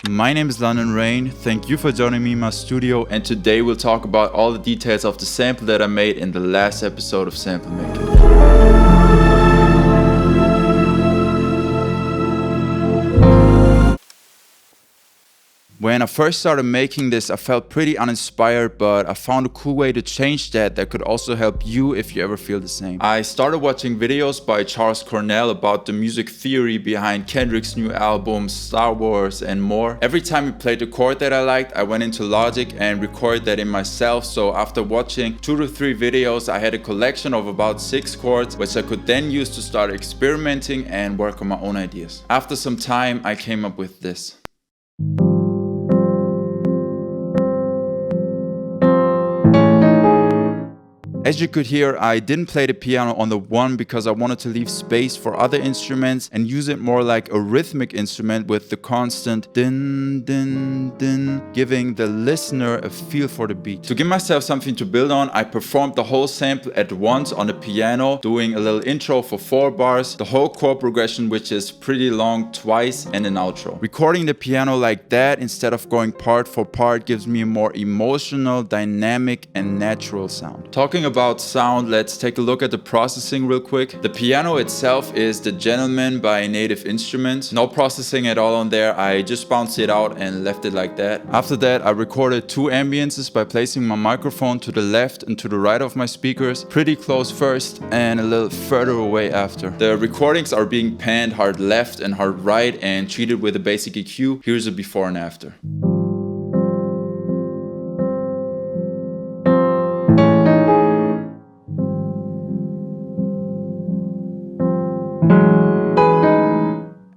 My name is London Rain. Thank you for joining me in my studio, and today we'll talk about all the details of the sample that I made in the last episode of Sample Making. When I first started making this, I felt pretty uninspired, but I found a cool way to change that could also help you if you ever feel the same. I started watching videos by Charles Cornell about the music theory behind Kendrick's new album, Star Wars, and more. Every time he played a chord that I liked, I went into Logic and recorded that in myself. So after watching 2 to 3 videos, I had a collection of about 6 chords, which I could then use to start experimenting and work on my own ideas. After some time, I came up with this. As you could hear, I didn't play the piano on the 1 because I wanted to leave space for other instruments and use it more like a rhythmic instrument with the constant din, din, din, giving the listener a feel for the beat. To give myself something to build on, I performed the whole sample at once on the piano, doing a little intro for 4 bars, the whole chord progression, which is pretty long, twice, and an outro. Recording the piano like that instead of going part for part gives me a more emotional, dynamic, and natural sound. Talking about sound, let's take a look at the processing real quick. The piano itself is The Gentleman by Native Instruments. No processing at all on there. I just bounced it out and left it like that. After that, I recorded 2 ambiences by placing my microphone to the left and to the right of my speakers, pretty close first and a little further away after. The recordings are being panned hard left and hard right and treated with a basic EQ. Here's a before and after.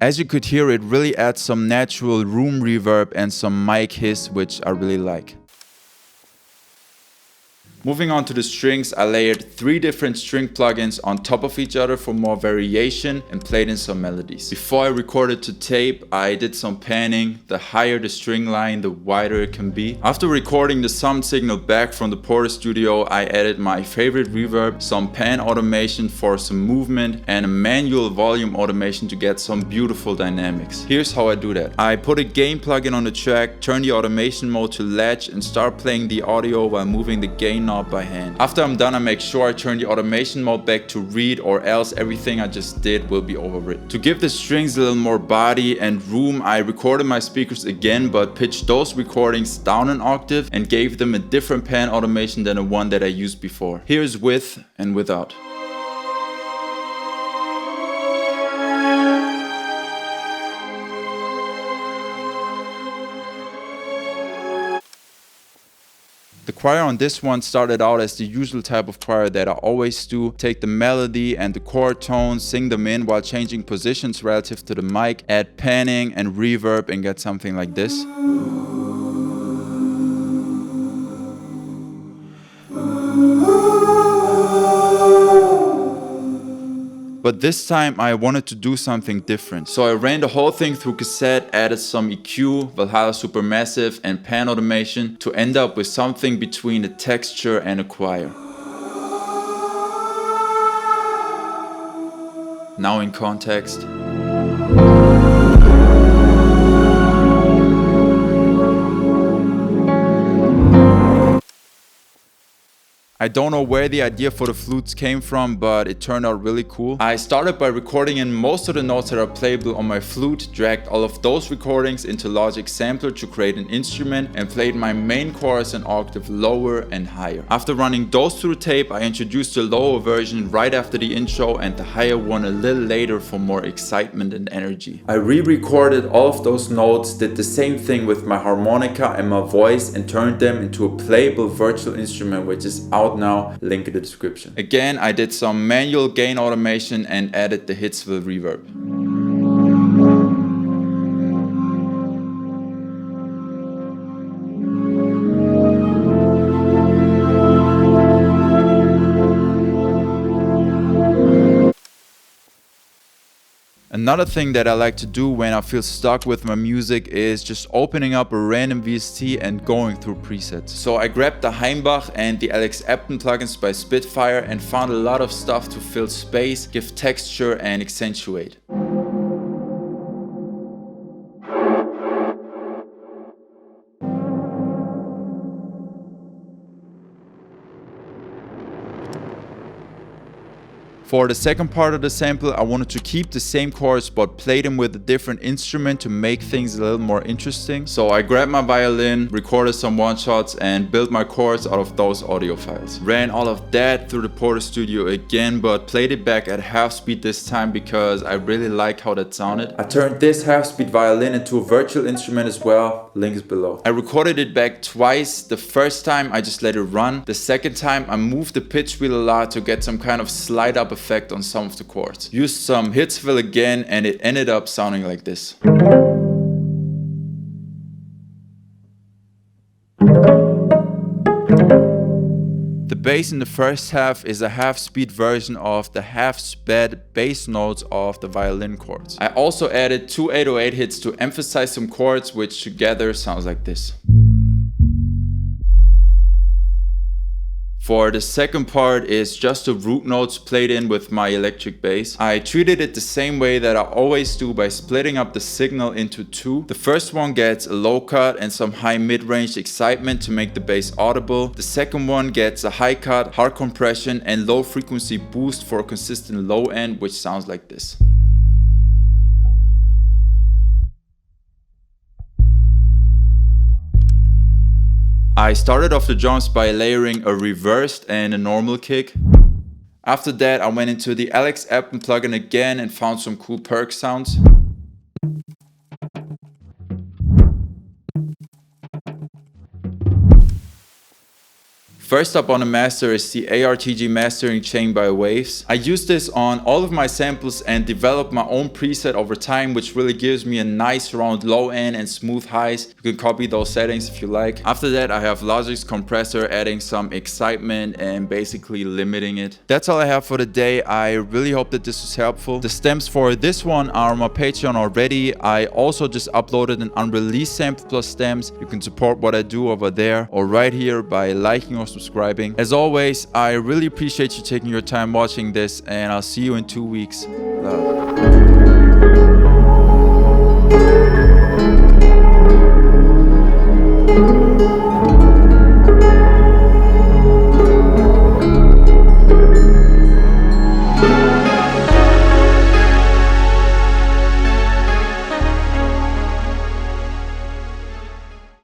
As you could hear, it really adds some natural room reverb and some mic hiss, which I really like. Moving on to the strings, I layered 3 different string plugins on top of each other for more variation and played in some melodies. Before I recorded to tape, I did some panning. The higher the string line, the wider it can be. After recording the sound signal back from the Porter Studio, I added my favorite reverb, some pan automation for some movement, and a manual volume automation to get some beautiful dynamics. Here's how I do that. I put a gain plugin on the track, turn the automation mode to latch, and start playing the audio while moving the gain knob by hand. After I'm done, I make sure I turn the automation mode back to read, or else everything I just did will be overwritten. To give the strings a little more body and room, I recorded my speakers again, but pitched those recordings down an octave and gave them a different pan automation than the one that I used before. Here's with and without. The choir on this one started out as the usual type of choir that I always do. Take the melody and the chord tones, sing them in while changing positions relative to the mic, add panning and reverb, and get something like this. But this time I wanted to do something different. So I ran the whole thing through cassette, added some EQ, Valhalla Supermassive, and pan automation to end up with something between a texture and a choir. Now in context. I don't know where the idea for the flutes came from, but it turned out really cool. I started by recording in most of the notes that are playable on my flute, dragged all of those recordings into Logic Sampler to create an instrument, and played my main chorus an octave lower and higher. After running those through tape, I introduced the lower version right after the intro and the higher one a little later for more excitement and energy. I re-recorded all of those notes, did the same thing with my harmonica and my voice, and turned them into a playable virtual instrument, which is out now, link in the description. Again, I did some manual gain automation and added the Hitsville reverb. Another thing that I like to do when I feel stuck with my music is just opening up a random VST and going through presets. So I grabbed the Heimbach and the Alex Epton plugins by Spitfire and found a lot of stuff to fill space, give texture and accentuate. For the second part of the sample, I wanted to keep the same chords but play them with a different instrument to make things a little more interesting. So I grabbed my violin, recorded some one-shots and built my chords out of those audio files. Ran all of that through the Porter Studio again, but played it back at half speed this time because I really liked how that sounded. I turned this half-speed violin into a virtual instrument as well, link is below. I recorded it back twice. The first time I just let it run. The second time I moved the pitch wheel a lot to get some kind of slide up effect on some of the chords. Used some Hitsville again and it ended up sounding like this. The bass in the first half is a half-speed version of the half-sped bass notes of the violin chords. I also added 2 808 hits to emphasize some chords, which together sounds like this. For the second part is just the root notes played in with my electric bass. I treated it the same way that I always do by splitting up the signal into 2. The first one gets a low cut and some high mid-range excitement to make the bass audible. The second one gets a high cut, hard compression and low frequency boost for a consistent low end, which sounds like this. I started off the drums by layering a reversed and a normal kick. After that I went into the Alex Appen plugin again and found some cool perk sounds. First up on the master is the ARTG mastering chain by Waves. I use this on all of my samples and developed my own preset over time, which really gives me a nice round low end and smooth highs. You can copy those settings if you like. After that I have Logic's compressor adding some excitement and basically limiting it. That's all I have for the day. I really hope that this was helpful. The stems for this one are on my Patreon already. I also just uploaded an unreleased sample plus stems. You can support what I do over there or right here by liking or subscribing. As always, I really appreciate you taking your time watching this and I'll see you in 2 weeks. Love.